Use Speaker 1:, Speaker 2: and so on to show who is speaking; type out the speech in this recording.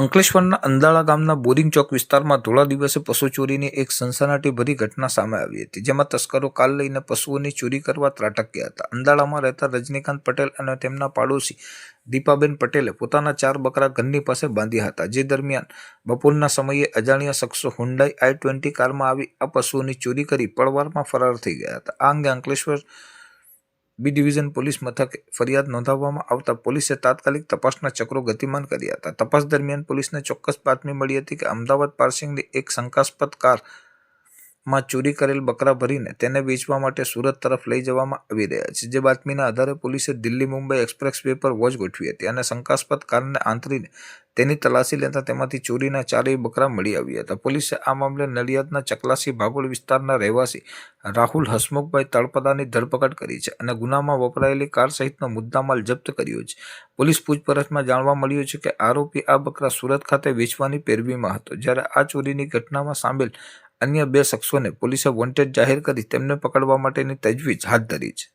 Speaker 1: અંકલેશ્વરના અંદાળા ગામના બોરિંગ ચોક વિસ્તારમાં ધોળા દિવસે પશુ ચોરીની એક સનસનાટીભરી ઘટના સામે આવી હતી, જેમાં તસ્કરો કાર લઈને પશુઓની ચોરી કરવા ત્રાટક્યા હતા. અંદાળામાં રહેતા રજનીકાંત પટેલ અને તેમના પાડોશી દીપાબેન પટેલે પોતાના 4 બકરા ઘરની પાસે બાંધ્યા હતા. જે દરમિયાન બપોરના સમયે અજાણ્યા શખ્સો હુન્ડાઈ i20 કારમાં આવી આ પશુઓની ચોરી કરી પળવારમાં ફરાર થઈ ગયા હતા. આ અંગે અંકલેશ્વર બી ડિવિઝન પોલીસ મથકે ફરિયાદ નોંધાવવામાં આવતા પોલીસે તાત્કાલિક તપાસના ચક્રો ગતિમાન કર્યા હતા. તપાસ દરમિયાન પોલીસને ચોક્કસ બાતમી મળી હતી કે અમદાવાદ પાર્સિંગની એક શંકાસ્પદ કારમાં ચોરી કરેલ બકરા ભરીને તેને વેચવા માટે સુરત તરફ લઈ જવામાં આવી રહ્યા છે. જે બાતમીના આધારે પોલીસે દિલ્હી મુંબઈ એક્સપ્રેસ વે પર વોચ ગોઠવી હતી અને શંકાસ્પદ કારને આંતરીને તેની તલાશી લેતા તેમાંથી ચોરીના 4 બકરા મળી આવ્યા હતા. પોલીસે આ મામલે નડિયાદના ચકલાસી ભાગોળ વિસ્તારના રહેવાસી રાહુલ હસમુખભાઈ તળપદાની ધરપકડ કરી છે અને ગુનામાં વપરાયેલી કાર સહિતનો મુદ્દામાલ જપ્ત કર્યો છે. પોલીસ પૂછપરછમાં જાણવા મળ્યું છે કે આરોપી આ બકરા સુરત ખાતે વેચવાની પેરવીમાં હતો. જ્યારે આ ચોરીની ઘટનામાં સામેલ અન્ય 2 શખ્સોને પોલીસે વોન્ટેડ જાહેર કરી તેમને પકડવા માટેની તજવીજ હાથ ધરી છે.